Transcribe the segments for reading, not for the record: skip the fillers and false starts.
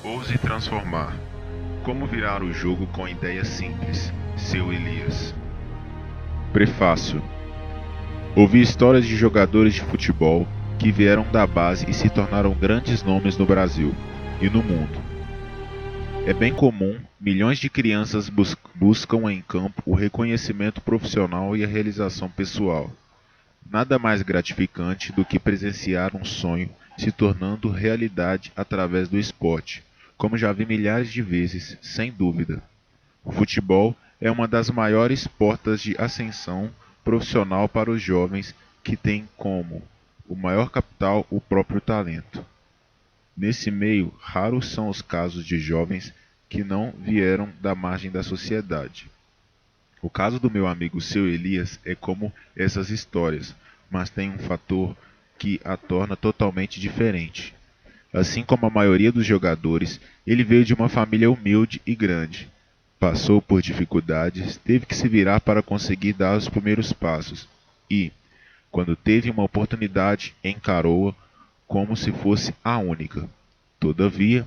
Ouse transformar. Como virar o jogo com ideias simples. Seu Elias. Prefácio. Ouvi histórias de jogadores de futebol que vieram da base e se tornaram grandes nomes no Brasil e no mundo. É bem comum milhões de crianças buscam em campo o reconhecimento profissional e a realização pessoal. Nada mais gratificante do que presenciar um sonho se tornando realidade através do esporte, como já vi milhares de vezes, sem dúvida. O futebol é uma das maiores portas de ascensão profissional para os jovens que têm como o maior capital o próprio talento. Nesse meio, raros são os casos de jovens que não vieram da margem da sociedade. O caso do meu amigo Seu Elias é como essas histórias, mas tem um fator que a torna totalmente diferente. Assim como a maioria dos jogadores, ele veio de uma família humilde e grande. Passou por dificuldades, teve que se virar para conseguir dar os primeiros passos e, quando teve uma oportunidade, encarou-a como se fosse a única. Todavia,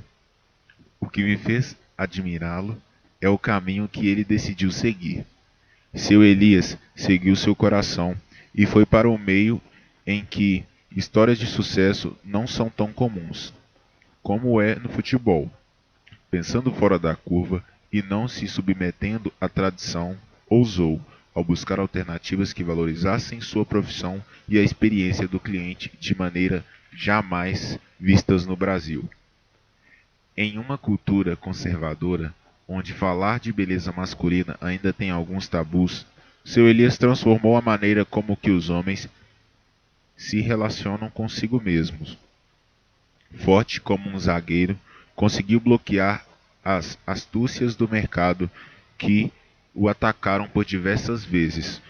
o que me fez admirá-lo é o caminho que ele decidiu seguir. Seu Elias seguiu seu coração e foi para o meio em que histórias de sucesso não são tão comuns, como é no futebol. Pensando fora da curva e não se submetendo à tradição, ousou, ao buscar alternativas que valorizassem sua profissão e a experiência do cliente de maneira jamais vistas no Brasil. Em uma cultura conservadora, onde falar de beleza masculina ainda tem alguns tabus, Seu Elias transformou a maneira como que os homens se relacionam consigo mesmos. Forte como um zagueiro, conseguiu bloquear as astúcias do mercado que o atacaram por diversas vezes.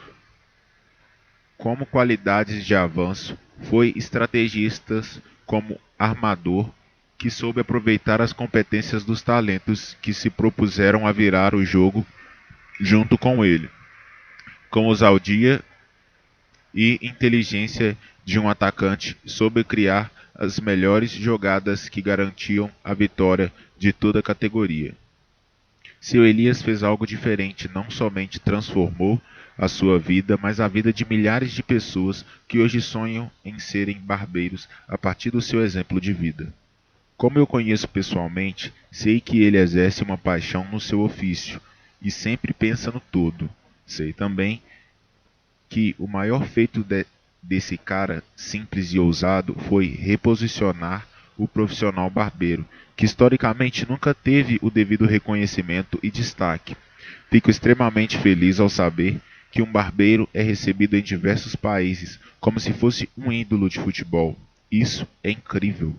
Como qualidades de avanço, foi estrategista como armador que soube aproveitar as competências dos talentos que se propuseram a virar o jogo junto com ele. Com ousadia e inteligência de um atacante, soube criar as melhores jogadas que garantiam a vitória de toda a categoria. Seu Elias fez algo diferente, não somente transformou a sua vida, mas a vida de milhares de pessoas que hoje sonham em serem barbeiros a partir do seu exemplo de vida. Como eu conheço pessoalmente, sei que ele exerce uma paixão no seu ofício e sempre pensa no todo. Sei também que o maior feito desse cara simples e ousado foi reposicionar o profissional barbeiro, que historicamente nunca teve o devido reconhecimento e destaque. Fico extremamente feliz ao saber que um barbeiro é recebido em diversos países como se fosse um ídolo de futebol. Isso é incrível.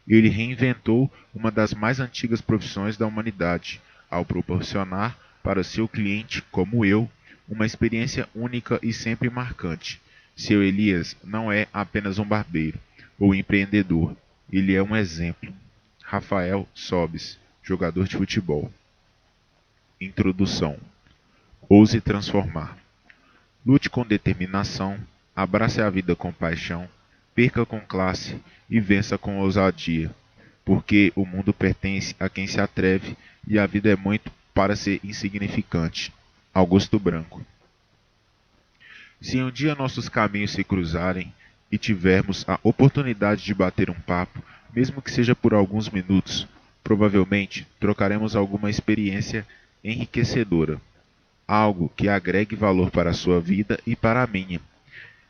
Ele reinventou uma das mais antigas profissões da humanidade, ao proporcionar para seu cliente, como eu, uma experiência única e sempre marcante. Seu Elias não é apenas um barbeiro ou empreendedor, ele é um exemplo. Rafael Sobes, jogador de futebol. Introdução. Ouse transformar. Lute com determinação, abrace a vida com paixão, perca com classe e vença com ousadia, porque o mundo pertence a quem se atreve e a vida é muito para ser insignificante. Augusto Branco. Se um dia nossos caminhos se cruzarem e tivermos a oportunidade de bater um papo, mesmo que seja por alguns minutos, provavelmente trocaremos alguma experiência enriquecedora, algo que agregue valor para a sua vida e para a minha.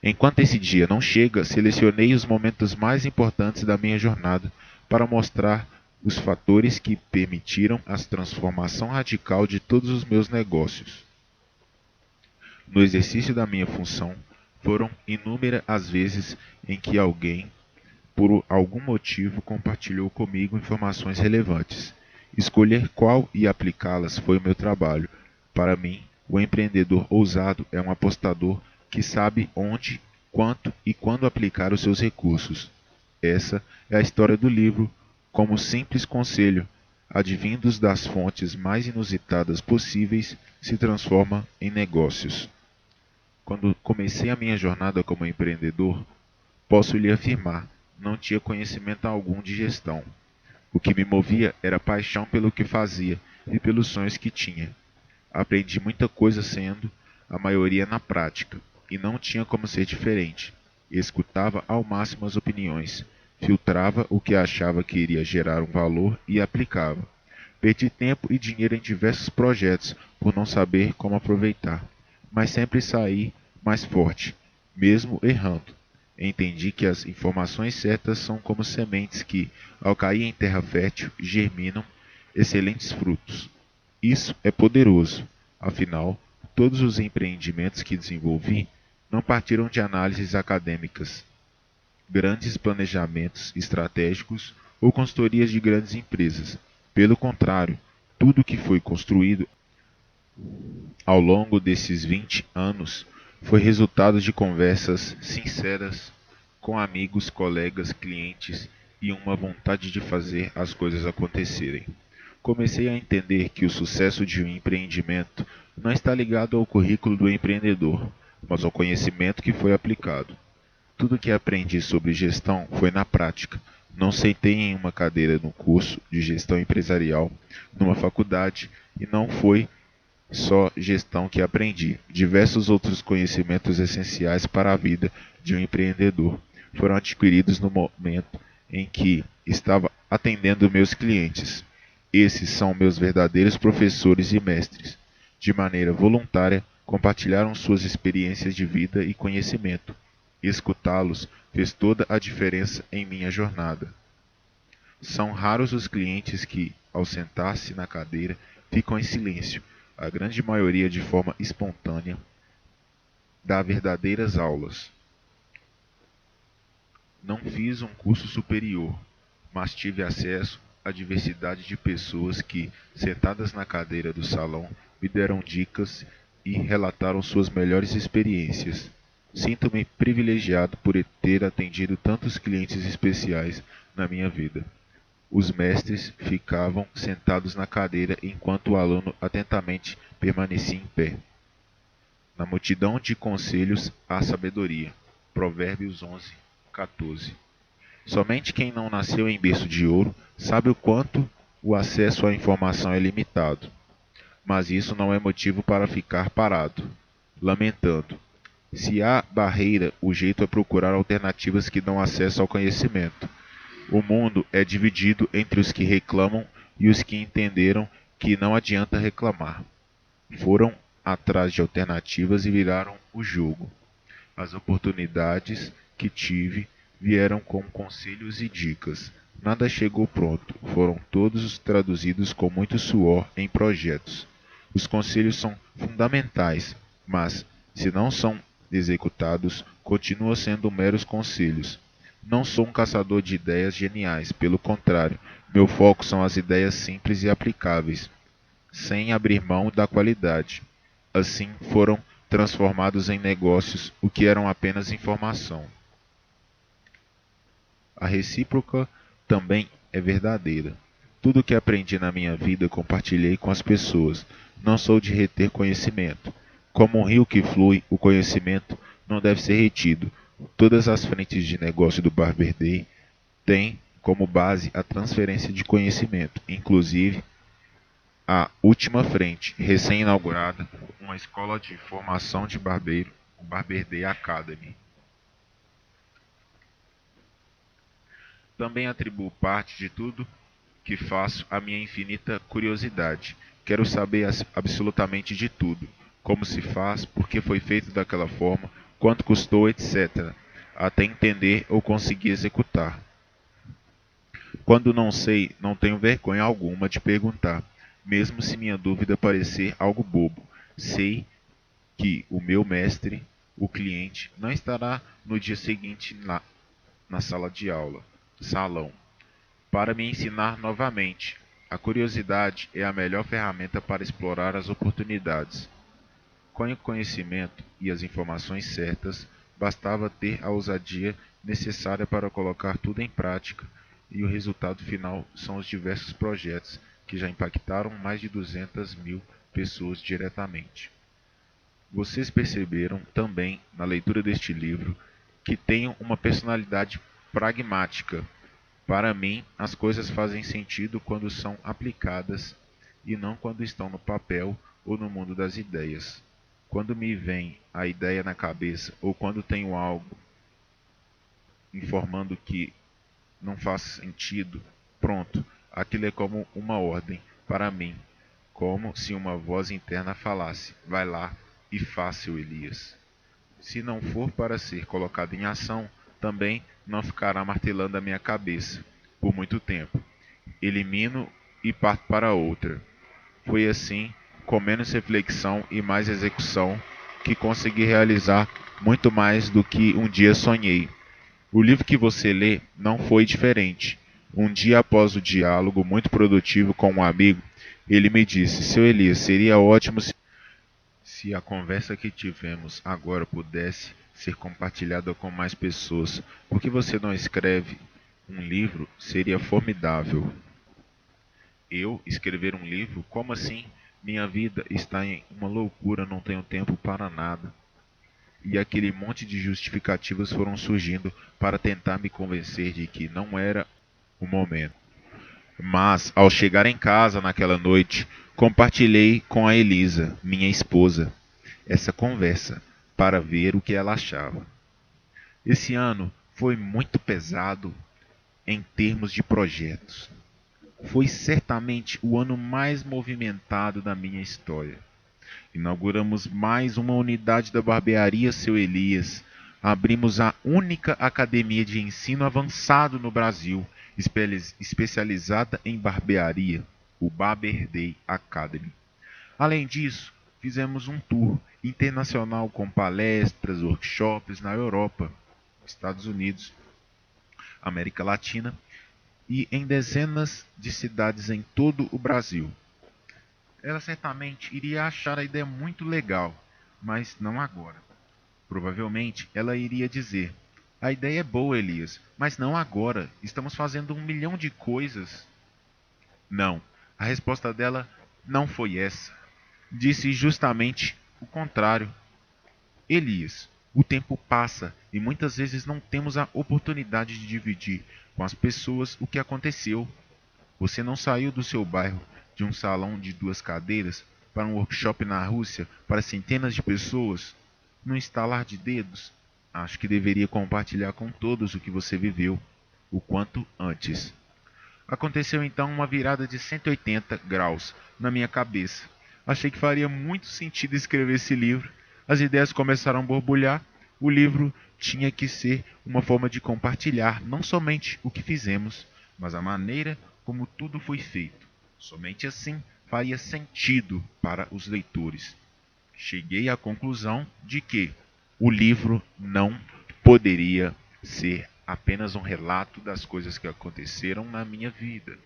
Enquanto esse dia não chega, selecionei os momentos mais importantes da minha jornada para mostrar os fatores que permitiram a transformação radical de todos os meus negócios. No exercício da minha função, foram inúmeras as vezes em que alguém, por algum motivo, compartilhou comigo informações relevantes. Escolher qual e aplicá-las foi o meu trabalho. Para mim, o empreendedor ousado é um apostador que sabe onde, quanto e quando aplicar os seus recursos. Essa é a história do livro, como simples conselho, advindos das fontes mais inusitadas possíveis, se transforma em negócios. Quando comecei a minha jornada como empreendedor, posso lhe afirmar, não tinha conhecimento algum de gestão. O que me movia era paixão pelo que fazia e pelos sonhos que tinha. Aprendi muita coisa sendo a maioria na prática, e não tinha como ser diferente. Escutava ao máximo as opiniões, filtrava o que achava que iria gerar um valor e aplicava. Perdi tempo e dinheiro em diversos projetos por não saber como aproveitar, mas sempre saí mais forte, mesmo errando. Entendi que as informações certas são como sementes que, ao cair em terra fértil, germinam excelentes frutos. Isso é poderoso. Afinal, todos os empreendimentos que desenvolvi não partiram de análises acadêmicas, grandes planejamentos estratégicos ou consultorias de grandes empresas. Pelo contrário, tudo que foi construído ao longo desses 20 anos foi resultado de conversas sinceras com amigos, colegas, clientes e uma vontade de fazer as coisas acontecerem. Comecei a entender que o sucesso de um empreendimento não está ligado ao currículo do empreendedor, mas ao conhecimento que foi aplicado. Tudo que aprendi sobre gestão foi na prática. Não sentei em uma cadeira no curso de gestão empresarial, numa faculdade, e não foi só gestão que aprendi. Diversos outros conhecimentos essenciais para a vida de um empreendedor foram adquiridos no momento em que estava atendendo meus clientes. Esses são meus verdadeiros professores e mestres. De maneira voluntária, compartilharam suas experiências de vida e conhecimento. Escutá-los fez toda a diferença em minha jornada. São raros os clientes que, ao sentar-se na cadeira, ficam em silêncio. A grande maioria, de forma espontânea, dá verdadeiras aulas. Não fiz um curso superior, mas tive acesso à diversidade de pessoas que, sentadas na cadeira do salão, me deram dicas e relataram suas melhores experiências. Sinto-me privilegiado por ter atendido tantos clientes especiais na minha vida. Os mestres ficavam sentados na cadeira enquanto o aluno atentamente permanecia em pé. Na multidão de conselhos há sabedoria. Provérbios 11:14. Somente quem não nasceu em berço de ouro sabe o quanto o acesso à informação é limitado. Mas isso não é motivo para ficar parado, lamentando. Se há barreira, o jeito é procurar alternativas que dão acesso ao conhecimento. O mundo é dividido entre os que reclamam e os que entenderam que não adianta reclamar. Foram atrás de alternativas e viraram o jogo. As oportunidades que tive vieram com conselhos e dicas. Nada chegou pronto, foram todos traduzidos com muito suor em projetos. Os conselhos são fundamentais, mas, se não são executados, continuam sendo meros conselhos. Não sou um caçador de ideias geniais, pelo contrário, meu foco são as ideias simples e aplicáveis, sem abrir mão da qualidade. Assim foram transformados em negócios o que eram apenas informação. A recíproca também é verdadeira. Tudo o que aprendi na minha vida compartilhei com as pessoas. Não sou de reter conhecimento. Como um rio que flui, o conhecimento não deve ser retido. Todas as frentes de negócio do Barber Day têm como base a transferência de conhecimento, inclusive a última frente, recém-inaugurada, uma escola de formação de barbeiro, o Barber Day Academy. Também atribuo parte de tudo que faço à minha infinita curiosidade. Quero saber absolutamente de tudo. Como se faz, por que foi feito daquela forma, quanto custou, etc., até entender ou conseguir executar. Quando não sei, não tenho vergonha alguma de perguntar, mesmo se minha dúvida parecer algo bobo. Sei que o meu mestre, o cliente, não estará no dia seguinte na sala de aula, salão, para me ensinar novamente. A curiosidade é a melhor ferramenta para explorar as oportunidades. Com o conhecimento e as informações certas, bastava ter a ousadia necessária para colocar tudo em prática, e o resultado final são os diversos projetos que já impactaram mais de 200.000 pessoas diretamente. Vocês perceberam também, na leitura deste livro, que tenho uma personalidade pragmática. Para mim, as coisas fazem sentido quando são aplicadas e não quando estão no papel ou no mundo das ideias. Quando me vem a ideia na cabeça ou quando tenho algo informando que não faz sentido, pronto, aquilo é como uma ordem para mim, como se uma voz interna falasse: vai lá e faça, seu Elias. Se não for para ser colocado em ação, também não ficará martelando a minha cabeça por muito tempo. Elimino e parto para outra. Foi assim, com menos reflexão e mais execução, que consegui realizar muito mais do que um dia sonhei. O livro que você lê não foi diferente. Um dia após o diálogo muito produtivo com um amigo, ele me disse: seu Elias, seria ótimo se a conversa que tivemos agora pudesse ser compartilhada com mais pessoas. Por que você não escreve um livro? Seria formidável. Eu escrever um livro? Como assim? Minha vida está em uma loucura, não tenho tempo para nada. E aquele monte de justificativas foram surgindo para tentar me convencer de que não era o momento. Mas, ao chegar em casa naquela noite, compartilhei com a Elisa, minha esposa, essa conversa para ver o que ela achava. Esse ano foi muito pesado em termos de projetos. Foi certamente o ano mais movimentado da minha história. Inauguramos mais uma unidade da barbearia Seu Elias. Abrimos a única academia de ensino avançado no Brasil, especializada em barbearia, o Barber Day Academy. Além disso, fizemos um tour internacional com palestras, workshops na Europa, Estados Unidos, América Latina e em dezenas de cidades em todo o Brasil. Ela certamente iria achar a ideia muito legal, mas não agora. Provavelmente ela iria dizer: a ideia é boa, Elias, mas não agora. Estamos fazendo 1 milhão de coisas. Não, a resposta dela não foi essa. Disse justamente o contrário. Elias, o tempo passa e muitas vezes não temos a oportunidade de dividir com as pessoas o que aconteceu. Você não saiu do seu bairro, de um salão de 2 cadeiras, para um workshop na Rússia para centenas de pessoas? Num estalar de dedos? Acho que deveria compartilhar com todos o que você viveu, o quanto antes. Aconteceu então uma virada de 180 graus na minha cabeça. Achei que faria muito sentido escrever esse livro. As ideias começaram a borbulhar. O livro tinha que ser uma forma de compartilhar não somente o que fizemos, mas a maneira como tudo foi feito. Somente assim faria sentido para os leitores. Cheguei à conclusão de que o livro não poderia ser apenas um relato das coisas que aconteceram na minha vida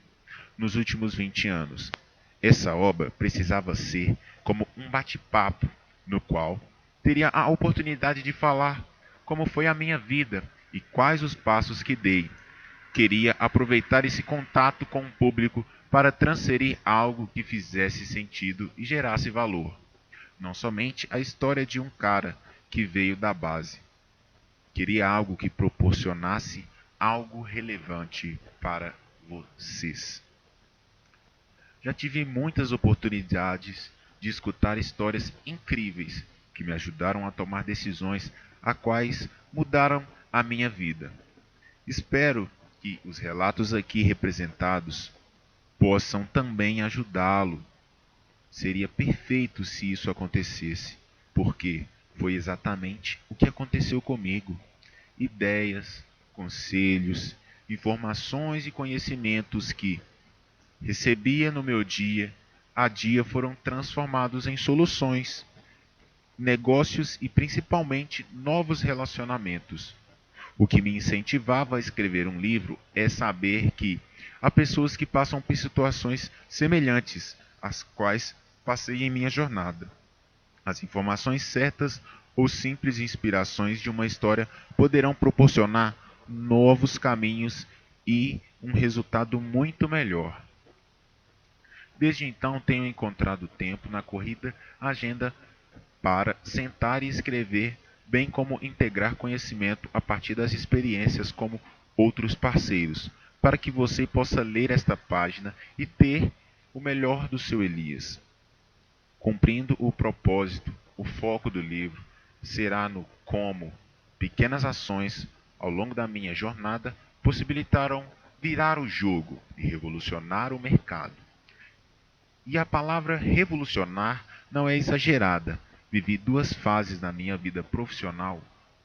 nos últimos 20 anos. Essa obra precisava ser como um bate-papo no qual teria a oportunidade de falar como foi a minha vida e quais os passos que dei. Queria aproveitar esse contato com o público para transferir algo que fizesse sentido e gerasse valor. Não somente a história de um cara que veio da base. Queria algo que proporcionasse algo relevante para vocês. Já tive muitas oportunidades de escutar histórias incríveis que me ajudaram a tomar decisões a quais mudaram a minha vida. Espero que os relatos aqui representados possam também ajudá-lo. Seria perfeito se isso acontecesse, porque foi exatamente o que aconteceu comigo. Ideias, conselhos, informações e conhecimentos que recebia no meu dia a dia foram transformados em soluções, negócios e principalmente novos relacionamentos. O que me incentivava a escrever um livro é saber que há pessoas que passam por situações semelhantes às quais passei em minha jornada. As informações certas ou simples inspirações de uma história poderão proporcionar novos caminhos e um resultado muito melhor. Desde então tenho encontrado tempo na corrida agenda para sentar e escrever, bem como integrar conhecimento a partir das experiências como outros parceiros. para que você possa ler esta página e ter o melhor do seu Elias. Cumprindo o propósito, o foco do livro será no como pequenas ações ao longo da minha jornada possibilitaram virar o jogo e revolucionar o mercado. E a palavra revolucionar não é exagerada. Vivi duas fases na minha vida profissional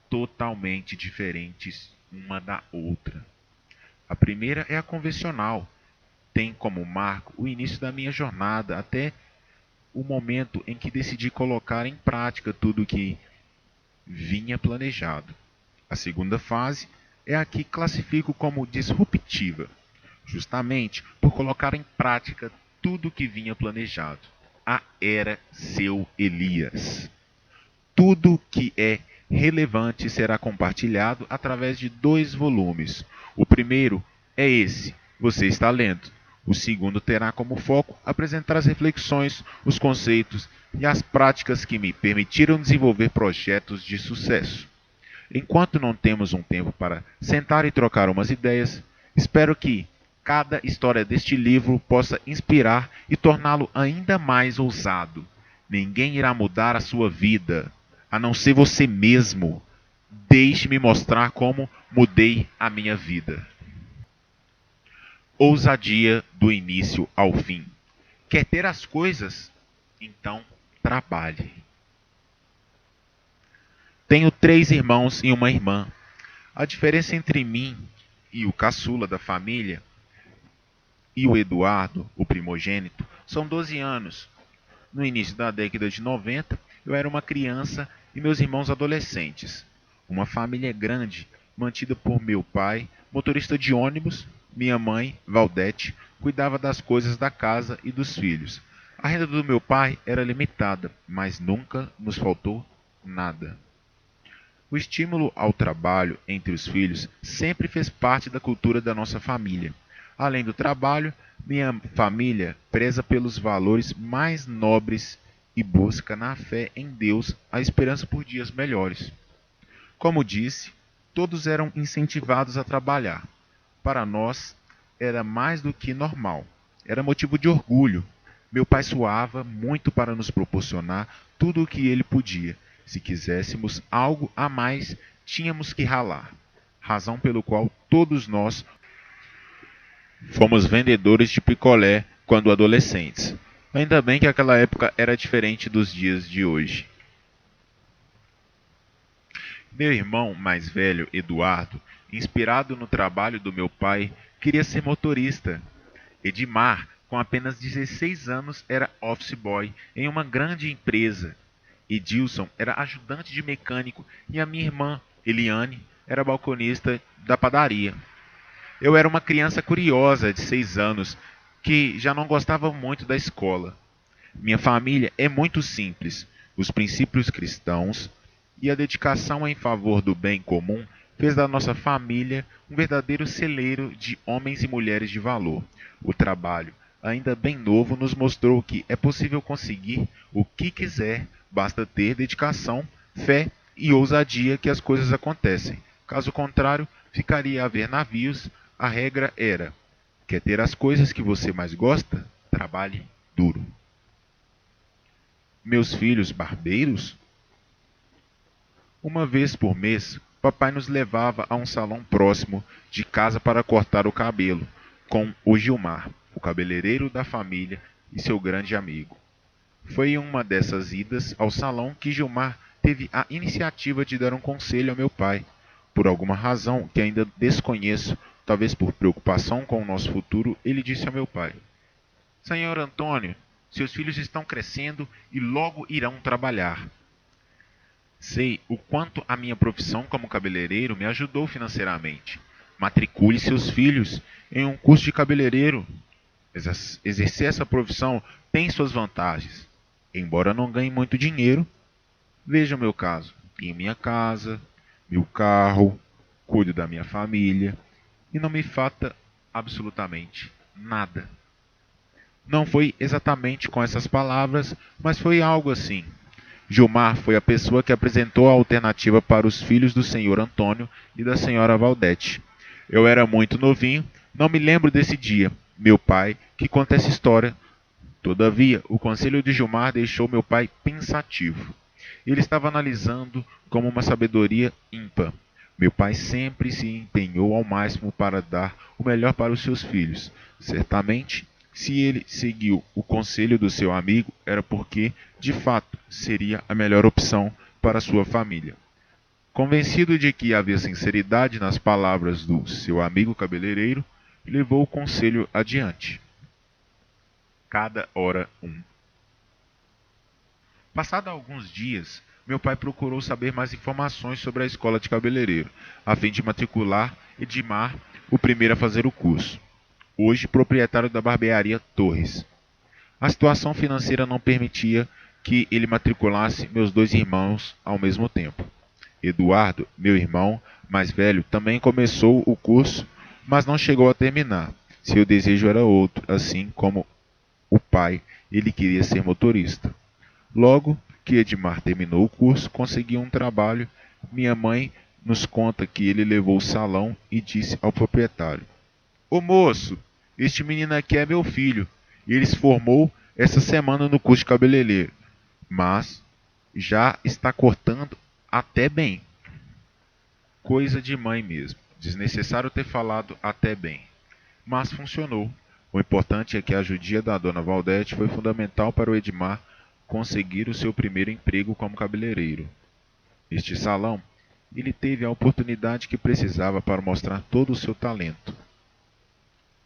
totalmente diferentes uma da outra. A primeira é a convencional. Tem como marco o início da minha jornada até o momento em que decidi colocar em prática tudo o que vinha planejado. A segunda fase é a que classifico como disruptiva, justamente por colocar em prática tudo o que vinha planejado. A era seu Elias. Tudo que é relevante será compartilhado através de 2 volumes. O primeiro é esse, você está lendo. O segundo terá como foco apresentar as reflexões, os conceitos e as práticas que me permitiram desenvolver projetos de sucesso. Enquanto não temos um tempo para sentar e trocar umas ideias, espero que cada história deste livro possa inspirar e torná-lo ainda mais ousado. Ninguém irá mudar a sua vida, a não ser você mesmo. Deixe-me mostrar como mudei a minha vida. Ousadia do início ao fim. Quer ter as coisas? Então trabalhe. Tenho 3 irmãos e uma irmã. A diferença entre mim e o caçula da família e o Eduardo, o primogênito, são 12 anos. No início da década de 90, eu era uma criança e meus irmãos adolescentes. Uma família grande, mantida por meu pai, motorista de ônibus, minha mãe, Valdete, cuidava das coisas da casa e dos filhos. A renda do meu pai era limitada, mas nunca nos faltou nada. O estímulo ao trabalho entre os filhos sempre fez parte da cultura da nossa família. Além do trabalho, minha família preza pelos valores mais nobres e busca na fé em Deus a esperança por dias melhores. Como disse, todos eram incentivados a trabalhar. Para nós, era mais do que normal. Era motivo de orgulho. Meu pai suava muito para nos proporcionar tudo o que ele podia. Se quiséssemos algo a mais, tínhamos que ralar. Razão pelo qual todos nós fomos vendedores de picolé quando adolescentes. Ainda bem que aquela época era diferente dos dias de hoje. Meu irmão mais velho, Eduardo, inspirado no trabalho do meu pai, queria ser motorista. Edmar, com apenas 16 anos, era office boy em uma grande empresa. Edilson era ajudante de mecânico e a minha irmã, Eliane, era balconista da padaria. Eu era uma criança curiosa de 6 anos que já não gostava muito da escola. Minha família é muito simples. Os princípios cristãos e a dedicação em favor do bem comum fez da nossa família um verdadeiro celeiro de homens e mulheres de valor. O trabalho, ainda bem novo, nos mostrou que é possível conseguir o que quiser, basta ter dedicação, fé e ousadia que as coisas acontecem. Caso contrário, ficaria a haver navios. A regra era: quer ter as coisas que você mais gosta? Trabalhe duro. Meus filhos barbeiros? Uma vez por mês, papai nos levava a um salão próximo de casa para cortar o cabelo, com o Gilmar, o cabeleireiro da família e seu grande amigo. Foi em uma dessas idas ao salão que Gilmar teve a iniciativa de dar um conselho ao meu pai. Por alguma razão que ainda desconheço, talvez por preocupação com o nosso futuro, ele disse ao meu pai: Senhor Antônio, seus filhos estão crescendo e logo irão trabalhar. Sei o quanto a minha profissão como cabeleireiro me ajudou financeiramente. Matricule seus filhos em um curso de cabeleireiro. Exercer essa profissão tem suas vantagens. Embora não ganhe muito dinheiro, veja o meu caso. Tenho minha casa, meu carro, cuido da minha família e não me falta absolutamente nada. Não foi exatamente com essas palavras, mas foi algo assim. Gilmar foi a pessoa que apresentou a alternativa para os filhos do senhor Antônio e da senhora Valdete. Eu era muito novinho, Não me lembro desse dia, meu pai, que conta essa história. Todavia, o conselho de Gilmar deixou meu pai pensativo. Ele estava analisando como uma sabedoria ímpar. Meu pai sempre se empenhou ao máximo para dar o melhor para os seus filhos. Certamente, se ele seguiu o conselho do seu amigo, era porque, de fato, seria a melhor opção para sua família. Convencido de que havia sinceridade nas palavras do seu amigo cabeleireiro, levou o conselho adiante. Cada hora um. Passado alguns dias, meu pai procurou saber mais informações sobre a escola de cabeleireiro, a fim de matricular Edmar, o primeiro a fazer o curso, hoje proprietário da barbearia Torres. A situação financeira não permitia que ele matriculasse meus dois irmãos ao mesmo tempo. Eduardo, meu irmão mais velho, também começou o curso, mas não chegou a terminar. Seu desejo era outro, assim como o pai, ele queria ser motorista. Logo que Edmar terminou o curso, conseguiu um trabalho. Minha mãe nos conta que ele levou o salão e disse ao proprietário: "Ô moço, este menino aqui é meu filho. Ele se formou essa semana no curso de cabeleireiro, mas já está cortando até bem." Coisa de mãe mesmo. Desnecessário ter falado até bem. Mas funcionou. O importante é que a judia da dona Valdete foi fundamental para o Edmar conseguir o seu primeiro emprego como cabeleireiro. Neste salão, ele teve a oportunidade que precisava para mostrar todo o seu talento.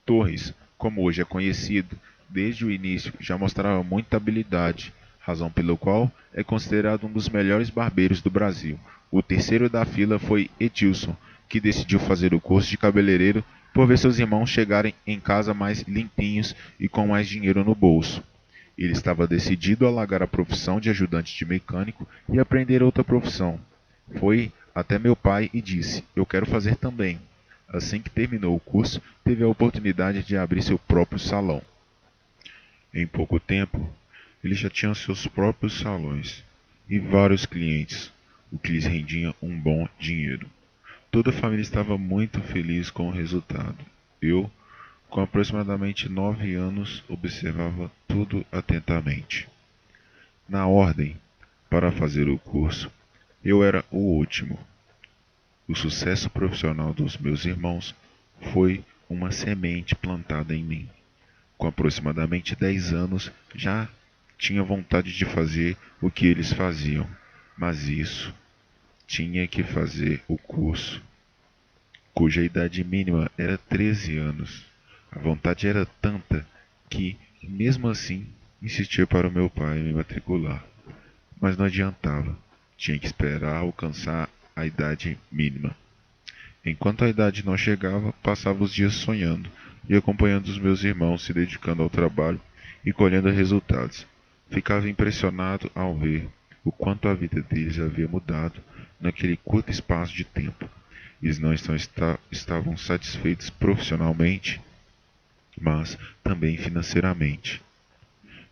Torres, como hoje é conhecido, desde o início já mostrava muita habilidade, razão pelo qual é considerado um dos melhores barbeiros do Brasil. O terceiro da fila foi Edilson, que decidiu fazer o curso de cabeleireiro por ver seus irmãos chegarem em casa mais limpinhos e com mais dinheiro no bolso. Ele estava decidido a largar a profissão de ajudante de mecânico e aprender outra profissão. Foi até meu pai e disse: "Eu quero fazer também." Assim que terminou o curso, teve a oportunidade de abrir seu próprio salão. Em pouco tempo, ele já tinha seus próprios salões e vários clientes, o que lhes rendia um bom dinheiro. Toda a família estava muito feliz com o resultado. Eu, com aproximadamente 9 anos, observava tudo atentamente. Na ordem, para fazer o curso, eu era o último. O sucesso profissional dos meus irmãos foi uma semente plantada em mim. Com aproximadamente 10 anos, já tinha vontade de fazer o que eles faziam, mas isso tinha que fazer o curso, cuja idade mínima era 13 anos. A vontade era tanta que, mesmo assim, insistia para o meu pai me matricular. Mas não adiantava, tinha que esperar alcançar a idade mínima. Enquanto a idade não chegava, passava os dias sonhando e acompanhando os meus irmãos se dedicando ao trabalho e colhendo resultados. Ficava impressionado ao ver o quanto a vida deles havia mudado naquele curto espaço de tempo. Eles não estavam satisfeitos profissionalmente, mas também financeiramente.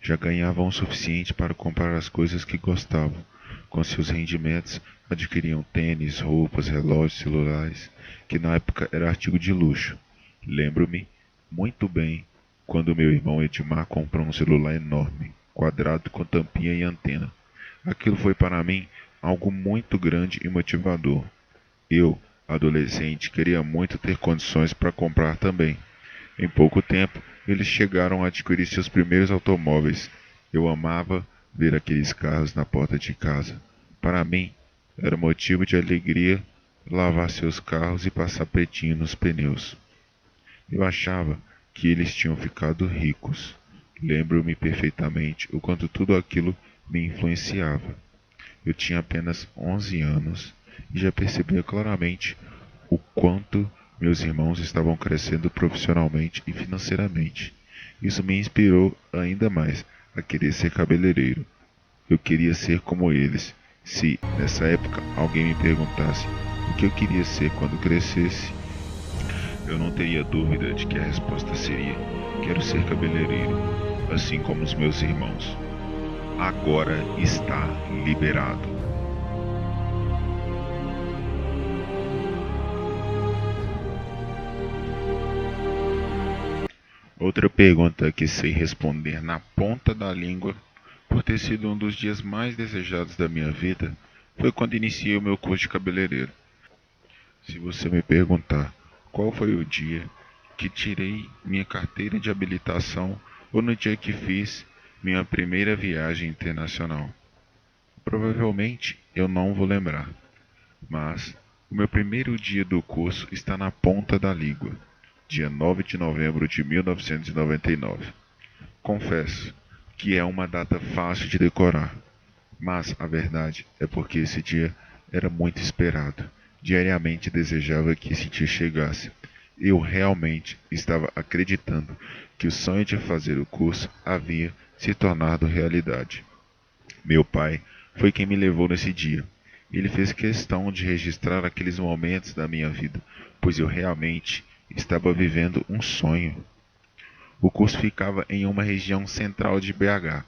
Já ganhavam o suficiente para comprar as coisas que gostavam. Com seus rendimentos, adquiriam tênis, roupas, relógios, celulares, que na época era artigo de luxo. Lembro-me muito bem quando meu irmão Edmar comprou um celular enorme, quadrado com tampinha e antena. Aquilo foi para mim algo muito grande e motivador. Eu, adolescente, queria muito ter condições para comprar também. Em pouco tempo, eles chegaram a adquirir seus primeiros automóveis. Eu amava ver aqueles carros na porta de casa. Para mim, era motivo de alegria lavar seus carros e passar pretinho nos pneus. Eu achava que eles tinham ficado ricos. Lembro-me perfeitamente o quanto tudo aquilo me influenciava. Eu tinha apenas 11 anos e já percebia claramente o quanto meus irmãos estavam crescendo profissionalmente e financeiramente. Isso me inspirou ainda mais a querer ser cabeleireiro. Eu queria ser como eles. Se, nessa época, alguém me perguntasse o que eu queria ser quando crescesse, eu não teria dúvida de que a resposta seria: quero ser cabeleireiro, assim como os meus irmãos. Agora está liberado. Outra pergunta que sei responder na ponta da língua, por ter sido um dos dias mais desejados da minha vida, foi quando iniciei o meu curso de cabeleireiro. Se você me perguntar qual foi o dia que tirei minha carteira de habilitação ou no dia que fiz minha primeira viagem internacional, provavelmente eu não vou lembrar, mas o meu primeiro dia do curso está na ponta da língua, dia 9 de novembro de 1999. Confesso que é uma data fácil de decorar, mas a verdade é porque esse dia era muito esperado. Diariamente desejava que esse dia chegasse. Eu realmente estava acreditando que o sonho de fazer o curso havia se tornado realidade. Meu pai foi quem me levou nesse dia. Ele fez questão de registrar aqueles momentos da minha vida, pois eu realmente estava vivendo um sonho. O curso ficava em uma região central de BH.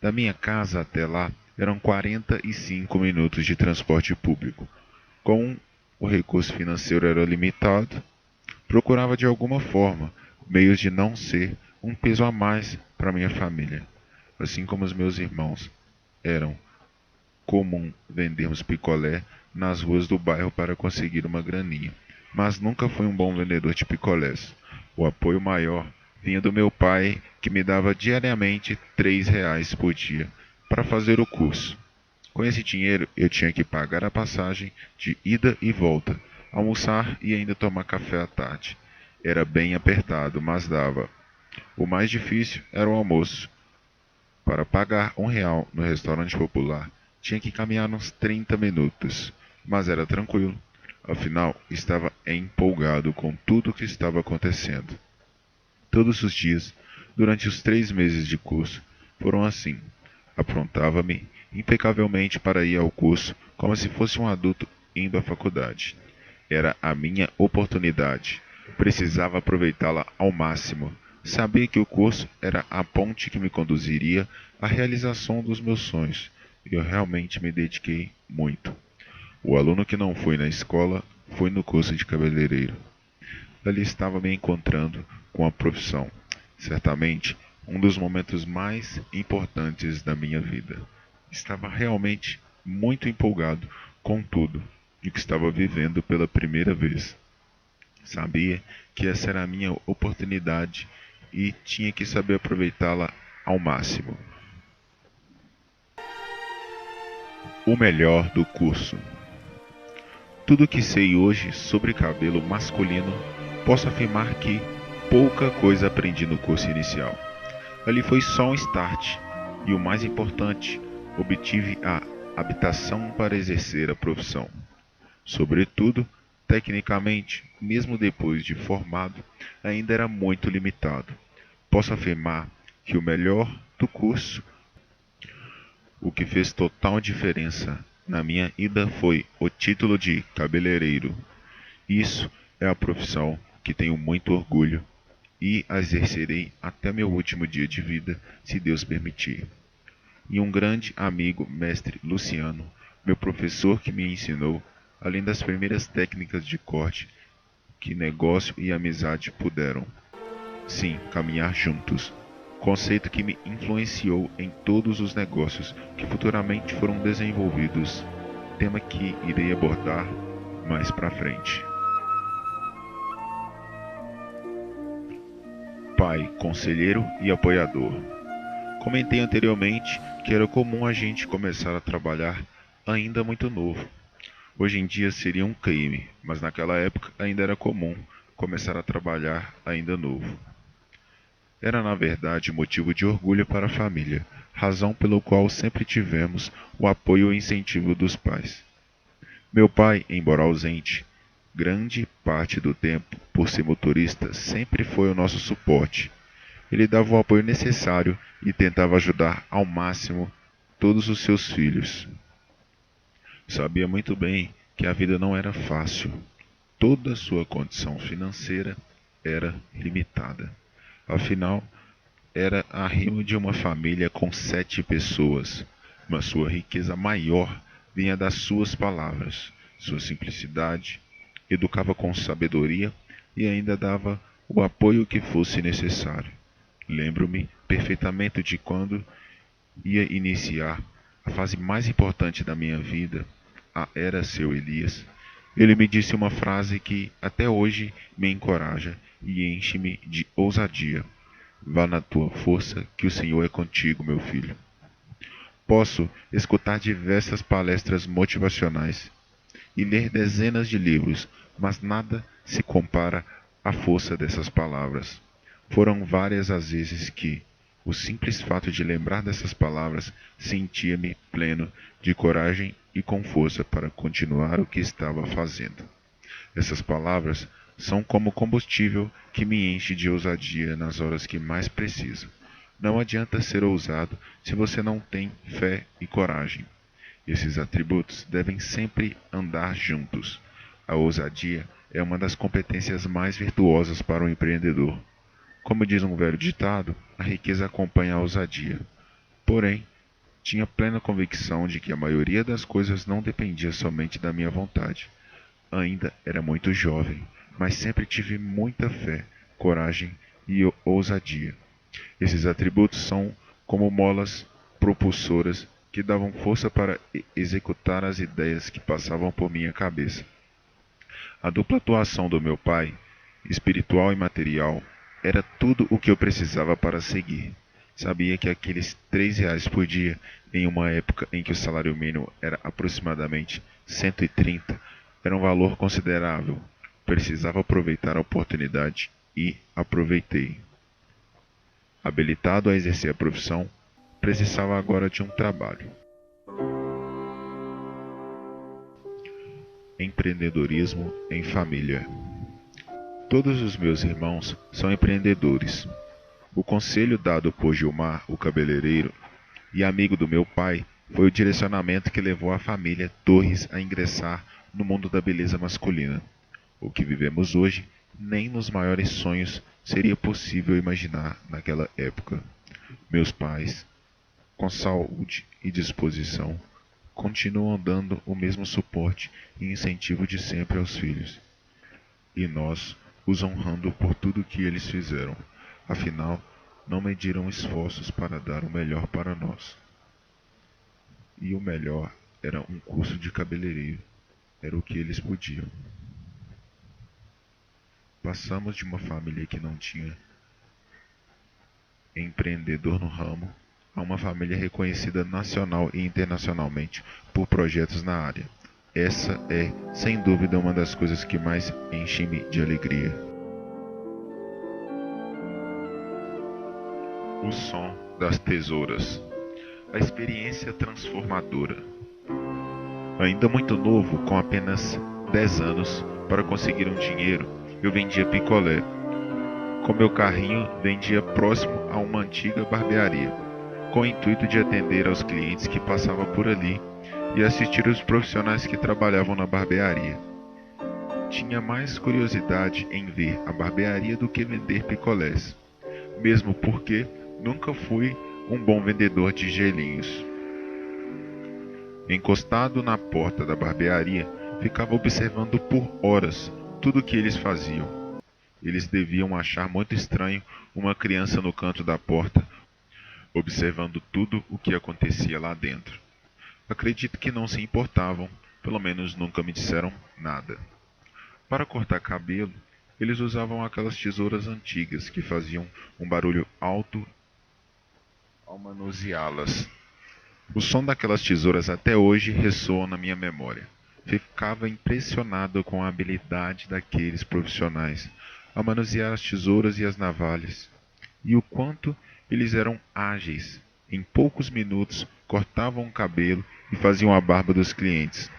Da minha casa até lá eram 45 minutos de transporte público. Como o recurso financeiro era limitado, procurava de alguma forma meios de não ser um peso a mais para minha família. Assim como os meus irmãos, eram comum vendermos picolé nas ruas do bairro para conseguir uma graninha, mas nunca fui um bom vendedor de picolés. O apoio maior vinha do meu pai, que me dava diariamente R$ 3 por dia para fazer o curso. Com esse dinheiro, eu tinha que pagar a passagem de ida e volta, almoçar e ainda tomar café à tarde. Era bem apertado, mas dava. O mais difícil era o almoço. Para pagar R$ 1 no restaurante popular, tinha que caminhar uns 30 minutos, mas era tranquilo. Afinal, estava empolgado com tudo o que estava acontecendo. Todos os dias, durante os 3 meses de curso, foram assim. Aprontava-me impecavelmente para ir ao curso, como se fosse um adulto indo à faculdade. Era a minha oportunidade. Precisava aproveitá-la ao máximo. Sabia que o curso era a ponte que me conduziria à realização dos meus sonhos. Eu realmente me dediquei muito. O aluno que não foi na escola foi no curso de cabeleireiro. Ali estava me encontrando com a profissão. Certamente, um dos momentos mais importantes da minha vida. Estava realmente muito empolgado com tudo e o que estava vivendo pela primeira vez. Sabia que essa era a minha oportunidade e tinha que saber aproveitá-la ao máximo. O melhor do curso. Tudo que sei hoje sobre cabelo masculino, posso afirmar que pouca coisa aprendi no curso inicial. Ali foi só um start, e o mais importante, obtive a habilitação para exercer a profissão. Sobretudo, tecnicamente, mesmo depois de formado, ainda era muito limitado. Posso afirmar que o melhor do curso, o que fez total diferença na minha ida foi o título de cabeleireiro. Isso é a profissão que tenho muito orgulho e a exercerei até meu último dia de vida, se Deus permitir. E um grande amigo, mestre Luciano, meu professor que me ensinou, além das primeiras técnicas de corte, que negócio e amizade puderam, sim, caminhar juntos. Conceito que me influenciou em todos os negócios que futuramente foram desenvolvidos, tema que irei abordar mais pra frente. Pai, conselheiro e apoiador. Comentei anteriormente que era comum a gente começar a trabalhar ainda muito novo. Hoje em dia seria um crime, mas naquela época ainda era comum começar a trabalhar ainda novo. Era na verdade motivo de orgulho para a família, razão pelo qual sempre tivemos o apoio e incentivo dos pais. Meu pai, embora ausente, grande parte do tempo, por ser motorista, sempre foi o nosso suporte. Ele dava o apoio necessário e tentava ajudar ao máximo todos os seus filhos. Sabia muito bem que a vida não era fácil. Toda a sua condição financeira era limitada. Afinal, era arrimo de uma família com 7 pessoas, mas sua riqueza maior vinha das suas palavras, sua simplicidade, educava com sabedoria e ainda dava o apoio que fosse necessário. Lembro-me perfeitamente de quando ia iniciar a fase mais importante da minha vida, a era Seu Elias. Ele me disse uma frase que até hoje me encoraja e enche-me de ousadia. Vá na tua força, que o Senhor é contigo, meu filho. Posso escutar diversas palestras motivacionais e ler dezenas de livros, mas nada se compara à força dessas palavras. Foram várias as vezes que, o simples fato de lembrar dessas palavras, sentia-me pleno de coragem e com força para continuar o que estava fazendo. Essas palavras são como combustível que me enche de ousadia nas horas que mais preciso. Não adianta ser ousado se você não tem fé e coragem. Esses atributos devem sempre andar juntos. A ousadia é uma das competências mais virtuosas para o empreendedor. Como diz um velho ditado, a riqueza acompanha a ousadia. Porém, tinha plena convicção de que a maioria das coisas não dependia somente da minha vontade. Ainda era muito jovem, mas sempre tive muita fé, coragem e ousadia. Esses atributos são como molas propulsoras que davam força para executar as ideias que passavam por minha cabeça. A dupla atuação do meu pai, espiritual e material, era tudo o que eu precisava para seguir. Sabia que aqueles R$ 3 por dia, em uma época em que o salário mínimo era aproximadamente 130, era um valor considerável. Precisava aproveitar a oportunidade e aproveitei. Habilitado a exercer a profissão, precisava agora de um trabalho. Empreendedorismo em família. Todos os meus irmãos são empreendedores. O conselho dado por Gilmar, o cabeleireiro, e amigo do meu pai, foi o direcionamento que levou a família Torres a ingressar no mundo da beleza masculina. O que vivemos hoje, nem nos maiores sonhos seria possível imaginar naquela época. Meus pais, com saúde e disposição, continuam dando o mesmo suporte e incentivo de sempre aos filhos. E nós os honrando por tudo que eles fizeram. Afinal, não mediram esforços para dar o melhor para nós. E o melhor era um curso de cabeleireiro. Era o que eles podiam. Passamos de uma família que não tinha empreendedor no ramo a uma família reconhecida nacional e internacionalmente por projetos na área. Essa é, sem dúvida, uma das coisas que mais enche-me de alegria. O som das tesouras. A experiência transformadora. Ainda muito novo, com apenas 10 anos, para conseguir um dinheiro, eu vendia picolé. Com meu carrinho, vendia próximo a uma antiga barbearia, com o intuito de atender aos clientes que passavam por ali e assistir os profissionais que trabalhavam na barbearia. Tinha mais curiosidade em ver a barbearia do que vender picolés, mesmo porque nunca fui um bom vendedor de gelinhos. Encostado na porta da barbearia, ficava observando por horas tudo o que eles faziam. Eles deviam achar muito estranho uma criança no canto da porta, observando tudo o que acontecia lá dentro. Acredito que não se importavam, pelo menos nunca me disseram nada. Para cortar cabelo, eles usavam aquelas tesouras antigas que faziam um barulho alto ao manuseá-las. O som daquelas tesouras até hoje ressoa na minha memória. Ficava impressionado com a habilidade daqueles profissionais a manusear as tesouras e as navalhas, e o quanto eles eram ágeis. Em poucos minutos cortavam o cabelo e faziam a barba dos clientes.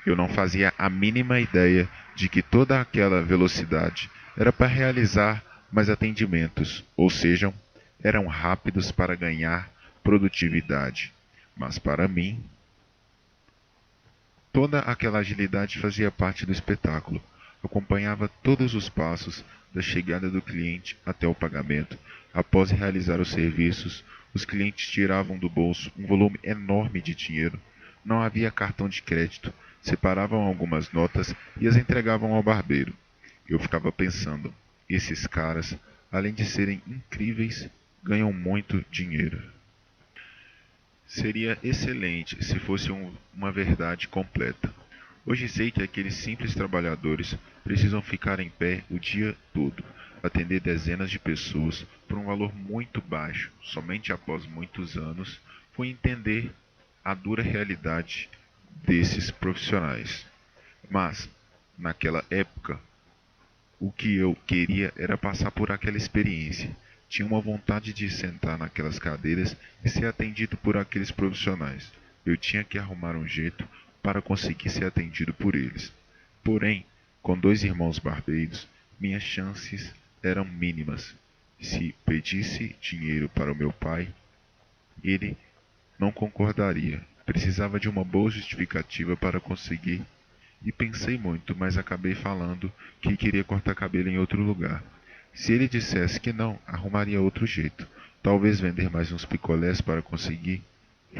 Eu não fazia a mínima ideia de que toda aquela velocidade era para realizar mais atendimentos, ou seja, eram rápidos para ganhar produtividade. Mas para mim, toda aquela agilidade fazia parte do espetáculo. Acompanhava todos os passos, da chegada do cliente até o pagamento. Após realizar os serviços, os clientes tiravam do bolso um volume enorme de dinheiro. Não havia cartão de crédito. Separavam algumas notas e as entregavam ao barbeiro. Eu ficava pensando, esses caras, além de serem incríveis, ganham muito dinheiro. Seria excelente se fosse uma verdade completa. Hoje sei que aqueles simples trabalhadores precisam ficar em pé o dia todo, atender dezenas de pessoas por um valor muito baixo. Somente após muitos anos fui entender a dura realidade desses profissionais. Mas, naquela época, o que eu queria era passar por aquela experiência. Tinha uma vontade de sentar naquelas cadeiras e ser atendido por aqueles profissionais. Eu tinha que arrumar um jeito para conseguir ser atendido por eles. Porém, com 2 irmãos barbeiros, minhas chances eram mínimas. Se pedisse dinheiro para o meu pai, ele não concordaria. Precisava de uma boa justificativa para conseguir. E pensei muito, mas acabei falando que queria cortar cabelo em outro lugar. Se ele dissesse que não, arrumaria outro jeito. Talvez vender mais uns picolés para conseguir.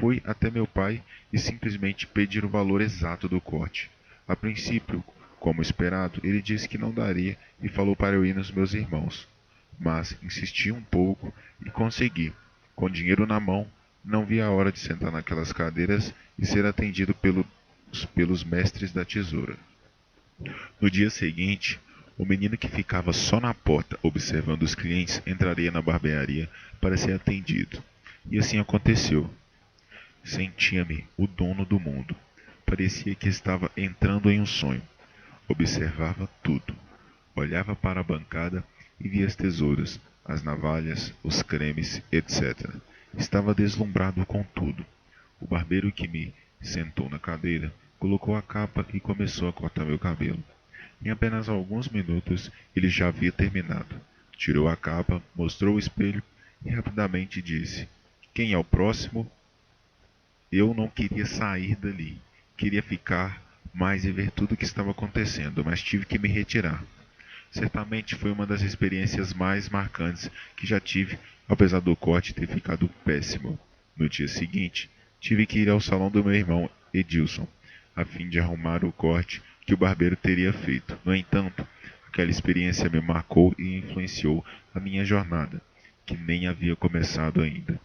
Fui até meu pai e simplesmente pedir o valor exato do corte. A princípio, como esperado, ele disse que não daria e falou para eu ir nos meus irmãos. Mas insisti um pouco e consegui. Com dinheiro na mão, não vi a hora de sentar naquelas cadeiras e ser atendido pelos mestres da tesoura. No dia seguinte, o menino que ficava só na porta observando os clientes entraria na barbearia para ser atendido. E assim aconteceu. Sentia-me o dono do mundo. Parecia que estava entrando em um sonho. Observava tudo. Olhava para a bancada e via as tesouras, as navalhas, os cremes, etc. Estava deslumbrado com tudo. O barbeiro que me sentou na cadeira colocou a capa e começou a cortar meu cabelo. Em apenas alguns minutos ele já havia terminado. Tirou a capa, mostrou o espelho e rapidamente disse: "Quem é o próximo?" Eu não queria sair dali. Queria ficar mais e ver tudo o que estava acontecendo, mas tive que me retirar. Certamente foi uma das experiências mais marcantes que já tive, apesar do corte ter ficado péssimo. No dia seguinte, tive que ir ao salão do meu irmão Edilson, a fim de arrumar o corte que o barbeiro teria feito. No entanto, aquela experiência me marcou e influenciou a minha jornada, que nem havia começado ainda.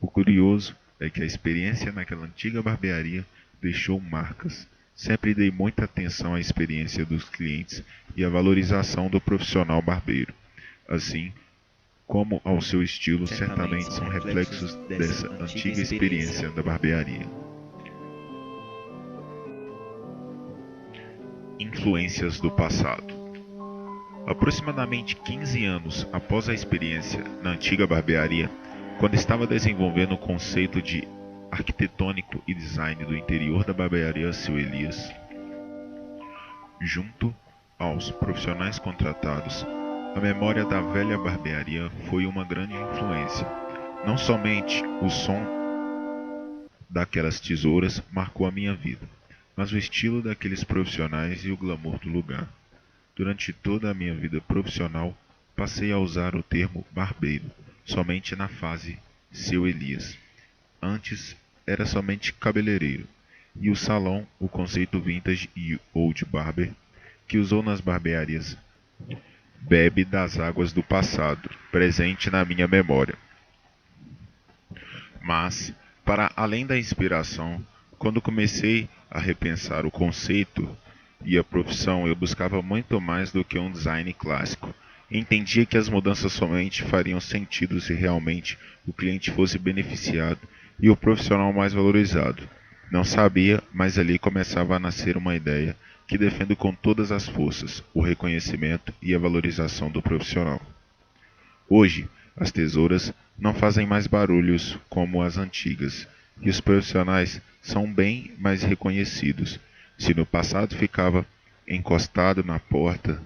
O curioso é que a experiência naquela antiga barbearia deixou marcas. Sempre dei muita atenção à experiência dos clientes e à valorização do profissional barbeiro, assim como ao seu estilo. Certamente são reflexos dessa antiga experiência da barbearia. Influências do passado. Aproximadamente 15 anos após a experiência na antiga barbearia, quando estava desenvolvendo o conceito de arquitetônico e design do interior da barbearia Seu Elias, junto aos profissionais contratados, a memória da velha barbearia foi uma grande influência. Não somente o som daquelas tesouras marcou a minha vida, mas o estilo daqueles profissionais e o glamour do lugar. Durante toda a minha vida profissional, passei a usar o termo barbeiro somente na fase Seu Elias. Antes era somente cabeleireiro, e o salão, o conceito vintage e old barber, que usou nas barbearias, bebe das águas do passado, presente na minha memória. Mas, para além da inspiração, quando comecei a repensar o conceito e a profissão, eu buscava muito mais do que um design clássico. Entendia que as mudanças somente fariam sentido se realmente o cliente fosse beneficiado e o profissional mais valorizado. Não sabia, mas ali começava a nascer uma ideia que defendo com todas as forças: o reconhecimento e a valorização do profissional. Hoje, as tesouras não fazem mais barulhos como as antigas, e os profissionais são bem mais reconhecidos. Se no passado ficava encostado na porta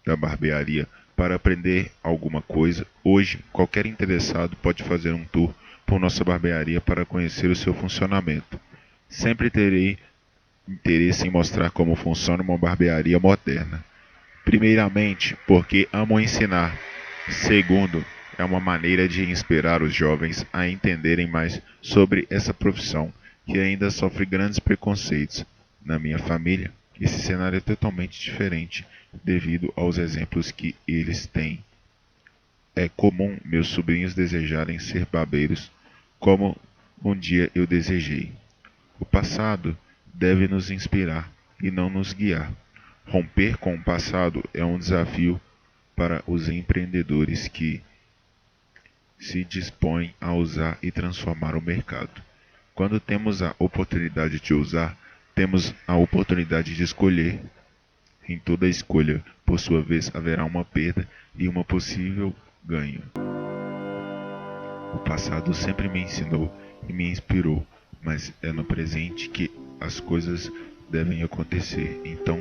da barbearia para aprender alguma coisa, hoje qualquer interessado pode fazer um tour por nossa barbearia para conhecer o seu funcionamento. Sempre terei interesse em mostrar como funciona uma barbearia moderna. Primeiramente, porque amo ensinar. Segundo, é uma maneira de inspirar os jovens a entenderem mais sobre essa profissão, que ainda sofre grandes preconceitos. Na minha família, Esse cenário é totalmente diferente devido aos exemplos que eles têm. É comum meus sobrinhos desejarem ser barbeiros, como um dia eu desejei. O passado deve nos inspirar e não nos guiar. Romper com o passado é um desafio para os empreendedores que se dispõem a usar e transformar o mercado. Quando temos a oportunidade de usar, temos a oportunidade de escolher. Em toda escolha, por sua vez, haverá uma perda e uma possível ganho. O passado sempre me ensinou e me inspirou, mas é no presente que as coisas devem acontecer. Então,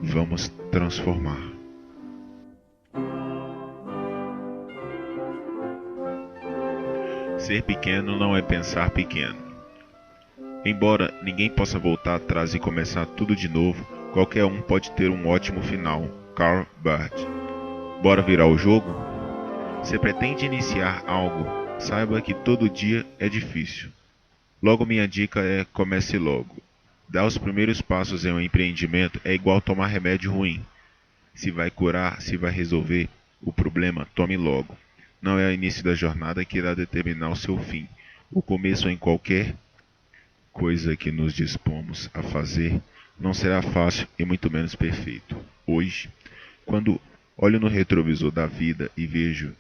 vamos transformar. Ser pequeno não é pensar pequeno. Embora ninguém possa voltar atrás e começar tudo de novo, qualquer um pode ter um ótimo final. Karl Barth. Bora virar o jogo? Se pretende iniciar algo, saiba que todo dia é difícil. Logo minha dica é comece logo. Dar os primeiros passos em um empreendimento é igual tomar remédio ruim. Se vai curar, se vai resolver o problema, tome logo. Não é o início da jornada que irá determinar o seu fim. O começo em qualquer coisa que nos dispomos a fazer não será fácil e muito menos perfeito. Hoje, quando olho no retrovisor da vida e vejo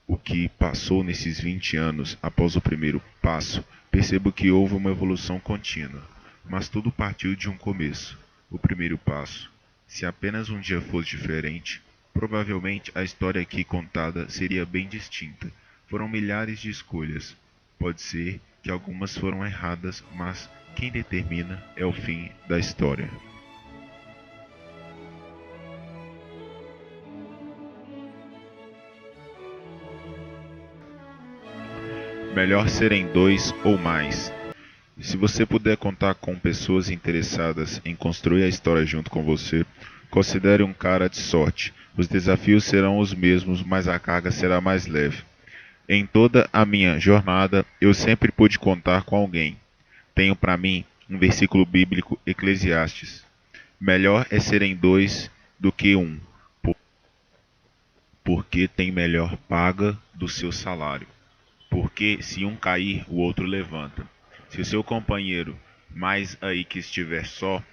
o que passou nesses 20 anos após o primeiro passo, percebo que houve uma evolução contínua, mas tudo partiu de um começo, o primeiro passo. Se apenas um dia fosse diferente, provavelmente a história aqui contada seria bem distinta. Foram milhares de escolhas. Pode ser que algumas foram erradas, mas quem determina é o fim da história. Melhor serem dois ou mais. Se você puder contar com pessoas interessadas em construir a história junto com você, considere um cara de sorte. Os desafios serão os mesmos, mas a carga será mais leve. Em toda a minha jornada, eu sempre pude contar com alguém. Tenho para mim um versículo bíblico, Eclesiastes. Melhor é serem dois do que um, porque tem melhor paga do seu salário. Porque se um cair, o outro levanta. Se o seu companheiro mais aí que estiver só,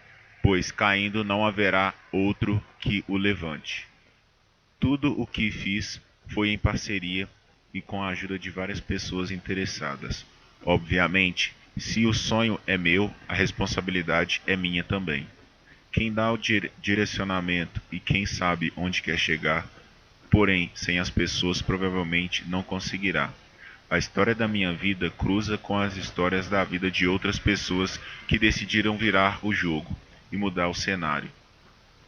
pois caindo não haverá outro que o levante. Tudo o que fiz foi em parceria e com a ajuda de várias pessoas interessadas. Obviamente, se o sonho é meu, a responsabilidade é minha também. Quem dá o direcionamento e quem sabe onde quer chegar, porém, sem as pessoas provavelmente não conseguirá. A história da minha vida cruza com as histórias da vida de outras pessoas que decidiram virar o jogo e mudar o cenário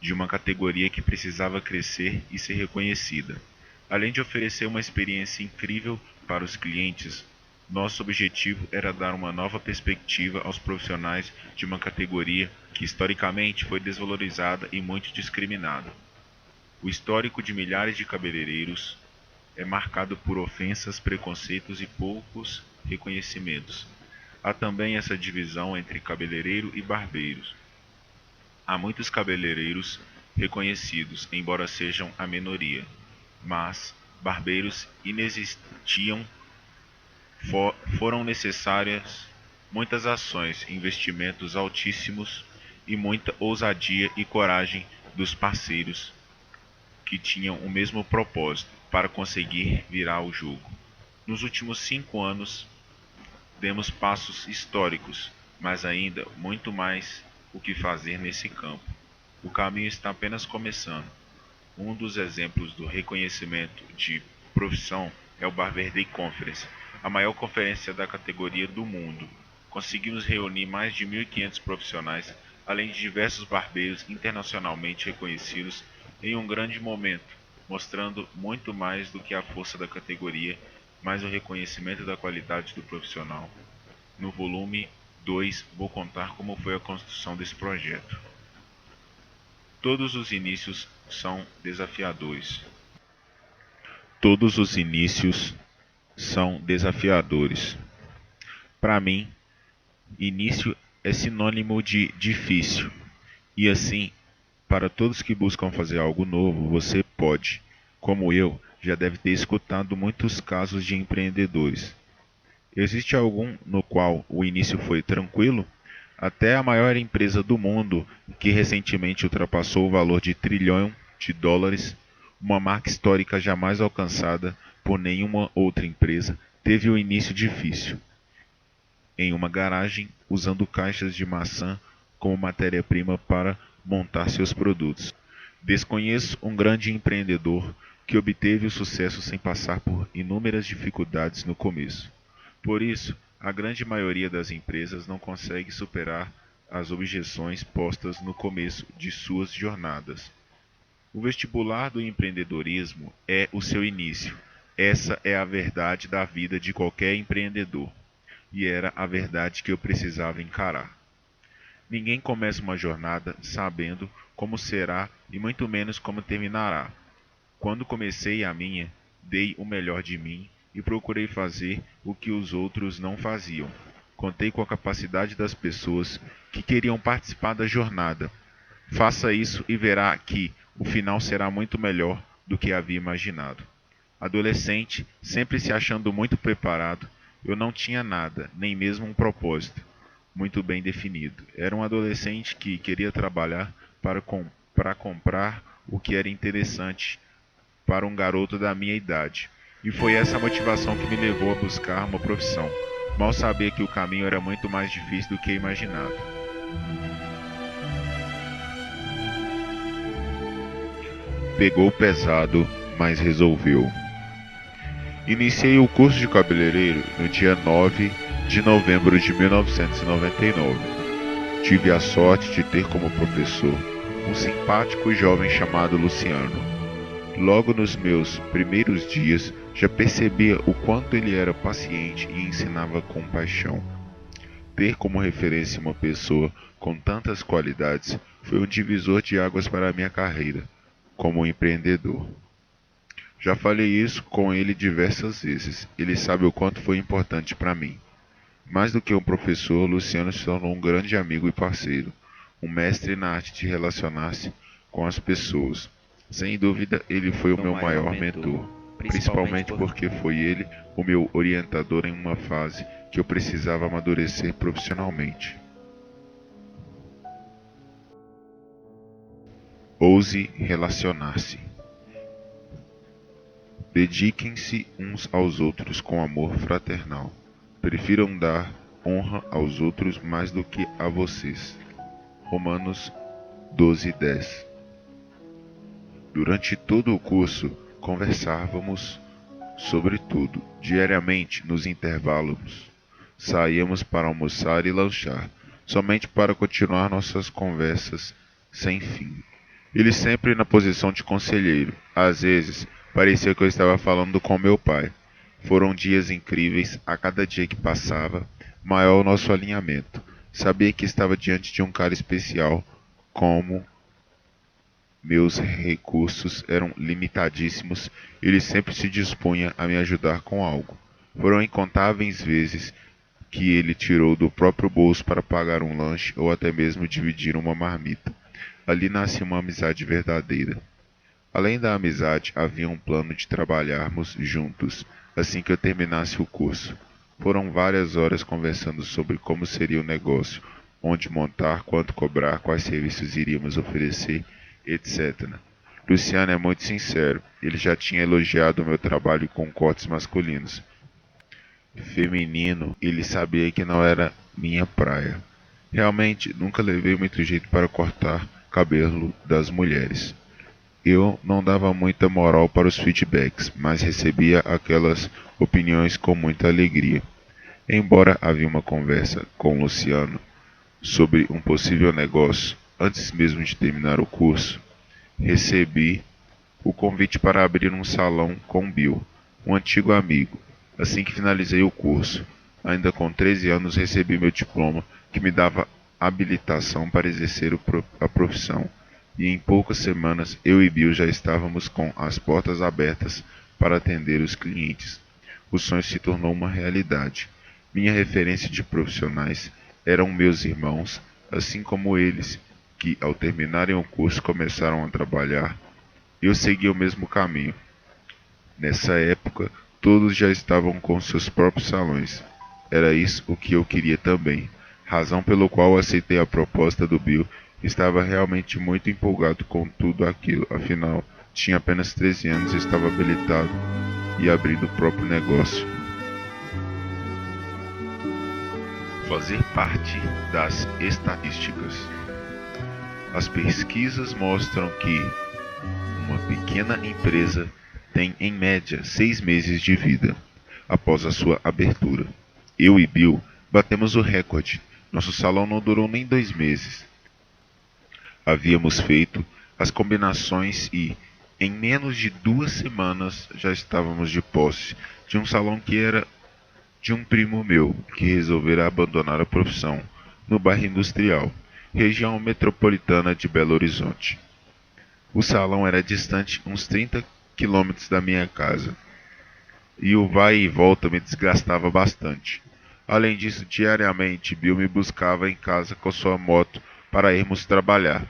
de uma categoria que precisava crescer e ser reconhecida. Além de oferecer uma experiência incrível para os clientes, nosso objetivo era dar uma nova perspectiva aos profissionais de uma categoria que historicamente foi desvalorizada e muito discriminada. O histórico de milhares de cabeleireiros é marcado por ofensas, preconceitos e poucos reconhecimentos. Há também essa divisão entre cabeleireiro e barbeiros. Há muitos cabeleireiros reconhecidos, embora sejam a minoria, mas barbeiros inexistiam. Foram necessárias muitas ações, investimentos altíssimos e muita ousadia e coragem dos parceiros que tinham o mesmo propósito para conseguir virar o jogo. Nos últimos 5 anos, demos passos históricos, mas ainda muito mais o que fazer nesse campo. O caminho está apenas começando. Um dos exemplos do reconhecimento de profissão é o Barber Day Conference, a maior conferência da categoria do mundo. Conseguimos reunir mais de 1.500 profissionais, além de diversos barbeiros internacionalmente reconhecidos em um grande momento, mostrando muito mais do que a força da categoria, mas o reconhecimento da qualidade do profissional. No volume 2, vou contar como foi a construção desse projeto. Todos os inícios são desafiadores. Todos os inícios são desafiadores. Para mim, início é sinônimo de difícil. E assim, para todos que buscam fazer algo novo, você pode, como eu, já deve ter escutado muitos casos de empreendedores. Existe algum no qual o início foi tranquilo? Até a maior empresa do mundo, que recentemente ultrapassou o valor de trilhão de dólares, uma marca histórica jamais alcançada por nenhuma outra empresa, teve um início difícil. Em uma garagem, usando caixas de maçã como matéria-prima para montar seus produtos. Desconheço um grande empreendedor que obteve o sucesso sem passar por inúmeras dificuldades no começo. Por isso, a grande maioria das empresas não consegue superar as objeções postas no começo de suas jornadas. O vestibular do empreendedorismo é o seu início. Essa é a verdade da vida de qualquer empreendedor. E era a verdade que eu precisava encarar. Ninguém começa uma jornada sabendo como será e muito menos como terminará. Quando comecei a minha, dei o melhor de mim e procurei fazer o que os outros não faziam. Contei com a capacidade das pessoas que queriam participar da jornada. Faça isso e verá que o final será muito melhor do que havia imaginado. Adolescente, sempre se achando muito preparado, eu não tinha nada, nem mesmo um propósito muito bem definido. Era um adolescente que queria trabalhar para comprar o que era interessante para um garoto da minha idade. E foi essa motivação que me levou a buscar uma profissão. Mal sabia que o caminho era muito mais difícil do que imaginado. Pegou pesado, mas resolveu. Iniciei o curso de cabeleireiro no dia 9 de novembro de 1999. Tive a sorte de ter como professor um simpático jovem chamado Luciano. Logo nos meus primeiros dias, já percebia o quanto ele era paciente e ensinava com paixão. Ter como referência uma pessoa com tantas qualidades foi um divisor de águas para a minha carreira como empreendedor. Já falei isso com ele diversas vezes. Ele sabe o quanto foi importante para mim. Mais do que um professor, Luciano se tornou um grande amigo e parceiro, um mestre na arte de relacionar-se com as pessoas. Sem dúvida, ele foi o meu maior mentor, principalmente porque foi ele o meu orientador em uma fase que eu precisava amadurecer profissionalmente. Ouse relacionar-se. Dediquem-se uns aos outros com amor fraternal. Prefiram dar honra aos outros mais do que a vocês. Romanos 12:10. Durante todo o curso, conversávamos sobre tudo. Diariamente, nos intervalos, saíamos para almoçar e lanchar, somente para continuar nossas conversas sem fim. Ele sempre na posição de conselheiro. Às vezes, parecia que eu estava falando com meu pai. Foram dias incríveis, a cada dia que passava, maior o nosso alinhamento. Sabia que estava diante de um cara especial, como meus recursos eram limitadíssimos, ele sempre se dispunha a me ajudar com algo. Foram incontáveis vezes que ele tirou do próprio bolso para pagar um lanche ou até mesmo dividir uma marmita. Ali nasce uma amizade verdadeira. Além da amizade, havia um plano de trabalharmos juntos assim que eu terminasse o curso. Foram várias horas conversando sobre como seria o negócio, onde montar, quanto cobrar, quais serviços iríamos oferecer, etc. Luciano é muito sincero. Ele já tinha elogiado o meu trabalho com cortes masculinos. Feminino, ele sabia que não era minha praia. Realmente, nunca levei muito jeito para cortar cabelo das mulheres. Eu não dava muita moral para os feedbacks, mas recebia aquelas opiniões com muita alegria. Embora havia uma conversa com Luciano sobre um possível negócio, antes mesmo de terminar o curso, recebi o convite para abrir um salão com Bill, um antigo amigo. Assim que finalizei o curso, ainda com 13 anos, recebi meu diploma que me dava habilitação para exercer a profissão. E em poucas semanas eu e Bill já estávamos com as portas abertas para atender os clientes. O sonho se tornou uma realidade. Minha referência de profissionais eram meus irmãos, assim como eles que, ao terminarem o curso, começaram a trabalhar, eu segui o mesmo caminho. Nessa época, todos já estavam com seus próprios salões. Era isso o que eu queria também, razão pelo qual aceitei a proposta do Bill. Estava realmente muito empolgado com tudo aquilo, afinal, tinha apenas 13 anos e estava habilitado e abrindo o próprio negócio. Fazer parte das estatísticas. As pesquisas mostram que uma pequena empresa tem em média 6 meses de vida após a sua abertura. Eu e Bill batemos o recorde. Nosso salão não durou nem 2 meses. Havíamos feito as combinações e, em menos de 2 semanas, já estávamos de posse de um salão que era de um primo meu, que resolvera abandonar a profissão no bairro Industrial, região metropolitana de Belo Horizonte. O salão era distante uns 30 quilômetros da minha casa, e o vai e volta me desgastava bastante. Além disso, diariamente Bill me buscava em casa com sua moto para irmos trabalhar.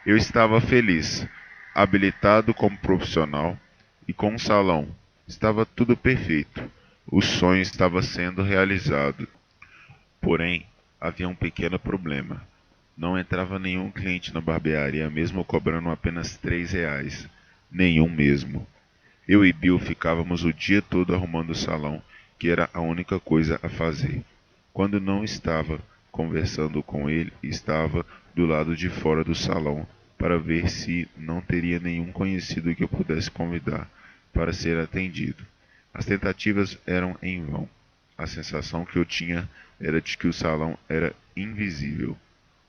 Eu estava feliz, habilitado como profissional e com um salão. Estava tudo perfeito. O sonho estava sendo realizado. Porém, havia um pequeno problema. Não entrava nenhum cliente na barbearia, mesmo cobrando apenas R$ 3. Nenhum mesmo. Eu e Bill ficávamos o dia todo arrumando o salão, que era a única coisa a fazer. Quando não estava conversando com ele, estava do lado de fora do salão para ver se não teria nenhum conhecido que eu pudesse convidar para ser atendido. As tentativas eram em vão. A sensação que eu tinha era de que o salão era invisível,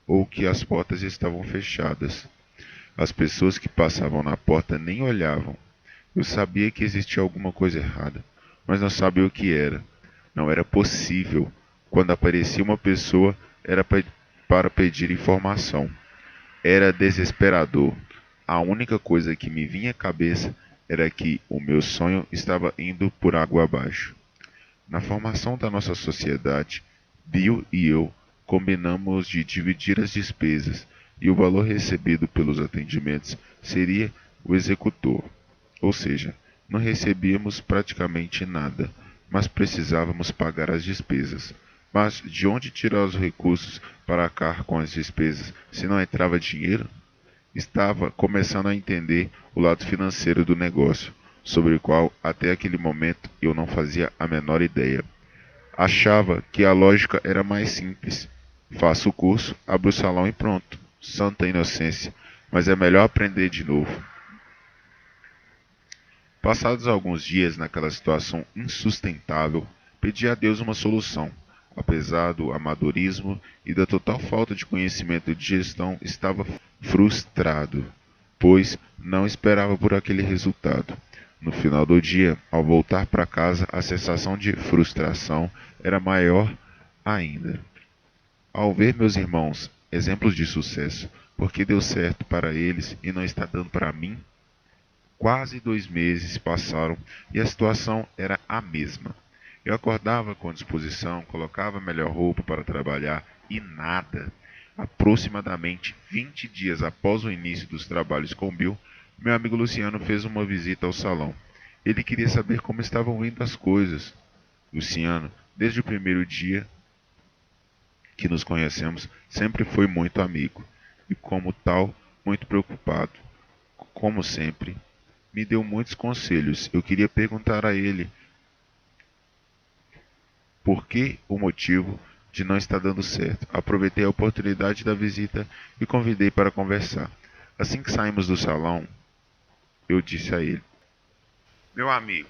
ou que as portas estavam fechadas. As pessoas que passavam na porta nem olhavam. Eu sabia que existia alguma coisa errada, mas não sabia o que era. Não era possível. Quando aparecia uma pessoa, era para pedir informação. Era desesperador. A única coisa que me vinha à cabeça era que o meu sonho estava indo por água abaixo. Na formação da nossa sociedade, Bill e eu combinamos de dividir as despesas e o valor recebido pelos atendimentos seria o executor. Ou seja, não recebíamos praticamente nada, mas precisávamos pagar as despesas. Mas de onde tirar os recursos para arcar com as despesas se não entrava dinheiro? Estava começando a entender o lado financeiro do negócio, sobre o qual até aquele momento eu não fazia a menor ideia. Achava que a lógica era mais simples. Faço o curso, abro o salão e pronto. Santa inocência, mas é melhor aprender de novo. Passados alguns dias naquela situação insustentável, pedi a Deus uma solução. Apesar do amadorismo e da total falta de conhecimento de gestão, estava frustrado, pois não esperava por aquele resultado. No final do dia, ao voltar para casa, a sensação de frustração era maior ainda. Ao ver meus irmãos exemplos de sucesso, porque deu certo para eles e não está dando para mim, quase 2 meses passaram e a situação era a mesma. Eu acordava com disposição, colocava a melhor roupa para trabalhar e nada. Aproximadamente 20 dias após o início dos trabalhos com Bill, meu amigo Luciano fez uma visita ao salão. Ele queria saber como estavam indo as coisas. Luciano, desde o primeiro dia que nos conhecemos, sempre foi muito amigo e, como tal, muito preocupado. Como sempre, me deu muitos conselhos. Eu queria perguntar a ele por que o motivo de não estar dando certo. Aproveitei a oportunidade da visita e convidei para conversar. Assim que saímos do salão, eu disse a ele: meu amigo,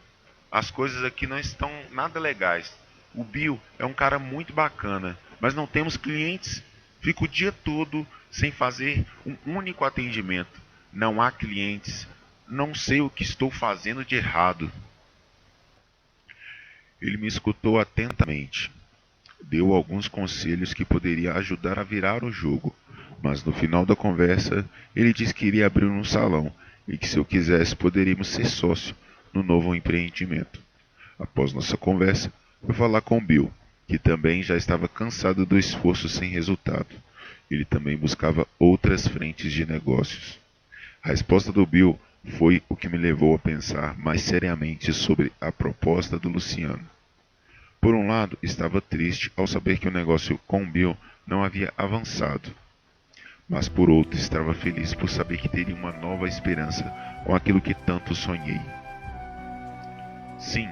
as coisas aqui não estão nada legais. O Bill é um cara muito bacana, mas não temos clientes. Fico o dia todo sem fazer um único atendimento. Não há clientes. Não sei o que estou fazendo de errado. Ele me escutou atentamente. Deu alguns conselhos que poderia ajudar a virar o jogo, mas no final da conversa ele disse que iria abrir um salão e que se eu quisesse poderíamos ser sócio no novo empreendimento. Após nossa conversa, fui falar com Bill, que também já estava cansado do esforço sem resultado. ele também buscava outras frentes de negócios. A resposta do Bill foi o que me levou a pensar mais seriamente sobre a proposta do Luciano. Por um lado, estava triste ao saber que o negócio com Bill não havia avançado, mas por outro, estava feliz por saber que teria uma nova esperança com aquilo que tanto sonhei. Sim,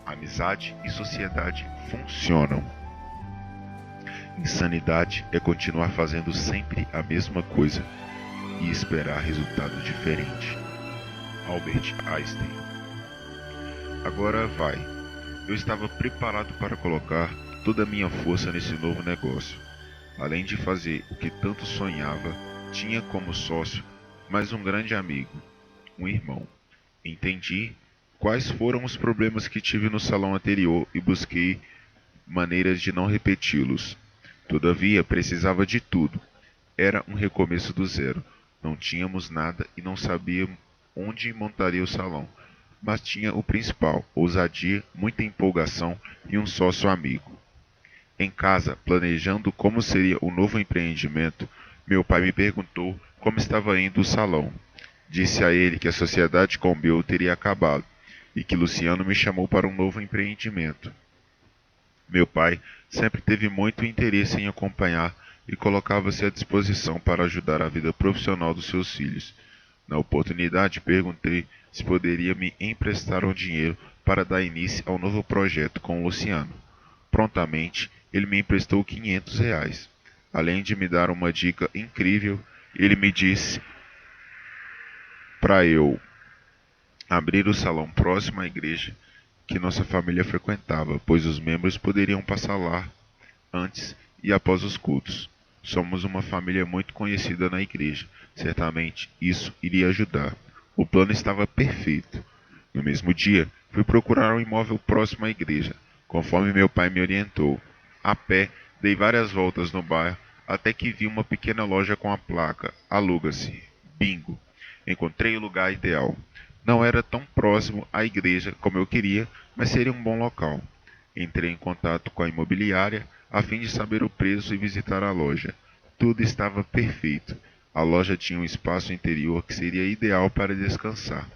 amizade e sociedade funcionam. Insanidade é continuar fazendo sempre a mesma coisa e esperar resultado diferente. Albert Einstein. Agora vai. Eu estava preparado para colocar toda a minha força nesse novo negócio. Além de fazer o que tanto sonhava, tinha como sócio mais um grande amigo, um irmão. Entendi quais foram os problemas que tive no salão anterior e busquei maneiras de não repeti-los. Todavia, precisava de tudo. Era um recomeço do zero. Não tínhamos nada e não sabia onde montaria o salão. Mas tinha o principal, ousadia, muita empolgação e um sócio amigo. Em casa, planejando como seria o novo empreendimento, meu pai me perguntou como estava indo o salão. Disse a ele que a sociedade com Bill teria acabado e que Luciano me chamou para um novo empreendimento. Meu pai sempre teve muito interesse em acompanhar e colocava-se à disposição para ajudar a vida profissional dos seus filhos. Na oportunidade, perguntei se poderia me emprestar um dinheiro para dar início ao novo projeto com o Luciano. Prontamente, ele me emprestou R$ 500. Além de me dar uma dica incrível, ele me disse para eu abrir o salão próximo à igreja que nossa família frequentava, pois os membros poderiam passar lá antes e após os cultos. Somos uma família muito conhecida na igreja. Certamente isso iria ajudar. O plano estava perfeito. No mesmo dia, fui procurar um imóvel próximo à igreja, conforme meu pai me orientou. A pé, dei várias voltas no bairro, até que vi uma pequena loja com a placa "Aluga-se". Bingo! Encontrei o lugar ideal. Não era tão próximo à igreja como eu queria, mas seria um bom local. Entrei em contato com a imobiliária a fim de saber o preço e visitar a loja. Tudo estava perfeito. A loja tinha um espaço interior que seria ideal para descansar.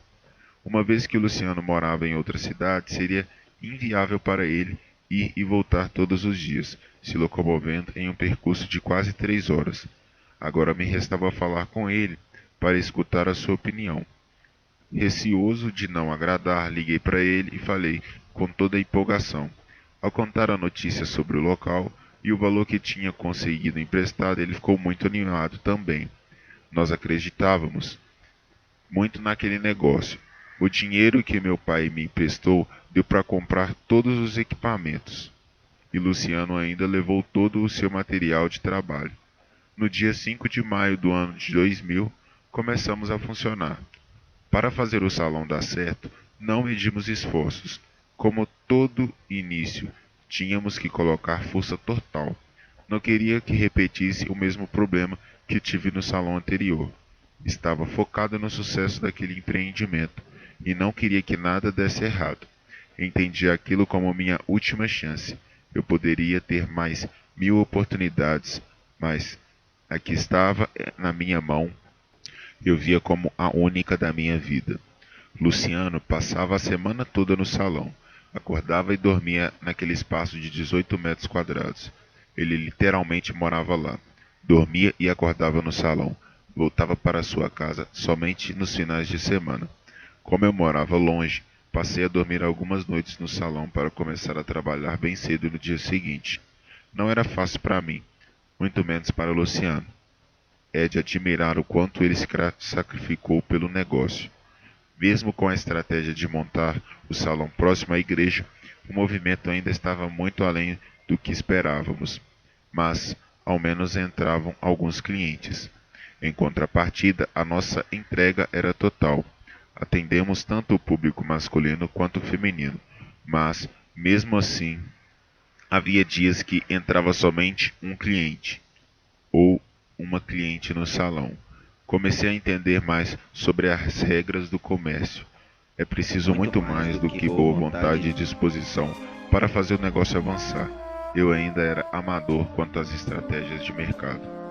Uma vez que o Luciano morava em outra cidade, seria inviável para ele ir e voltar todos os dias, se locomovendo em um percurso de quase 3 horas. Agora me restava falar com ele para escutar a sua opinião. Receoso de não agradar, liguei para ele e falei com toda a empolgação. Ao contar a notícia sobre o local e o valor que tinha conseguido emprestado, ele ficou muito animado também. Nós acreditávamos muito naquele negócio. O dinheiro que meu pai me emprestou deu para comprar todos os equipamentos. E Luciano ainda levou todo o seu material de trabalho. No dia 5 de maio do ano de 2000, começamos a funcionar. Para fazer o salão dar certo, não medimos esforços. Como todo início, tínhamos que colocar força total. Não queria que repetisse o mesmo problema que tive no salão anterior. Estava focado no sucesso daquele empreendimento e não queria que nada desse errado. Entendi aquilo como minha última chance. Eu poderia ter mais 1000 oportunidades, mas a que estava na minha mão eu via como a única da minha vida. Luciano passava a semana toda no salão. Acordava e dormia naquele espaço de 18 metros quadrados. Ele literalmente morava lá. Dormia e acordava no salão. Voltava para sua casa somente nos finais de semana. Como eu morava longe, passei a dormir algumas noites no salão para começar a trabalhar bem cedo no dia seguinte. Não era fácil para mim, muito menos para Luciano. É de admirar o quanto ele se sacrificou pelo negócio. Mesmo com a estratégia de montar o salão próximo à igreja, o movimento ainda estava muito além do que esperávamos, mas ao menos entravam alguns clientes. Em contrapartida, a nossa entrega era total. Atendemos tanto o público masculino quanto o feminino, mas, mesmo assim, havia dias que entrava somente um cliente, ou uma cliente no salão. Comecei a entender mais sobre as regras do comércio. É preciso muito mais do que boa vontade e disposição para fazer o negócio avançar. Eu ainda era amador quanto às estratégias de mercado.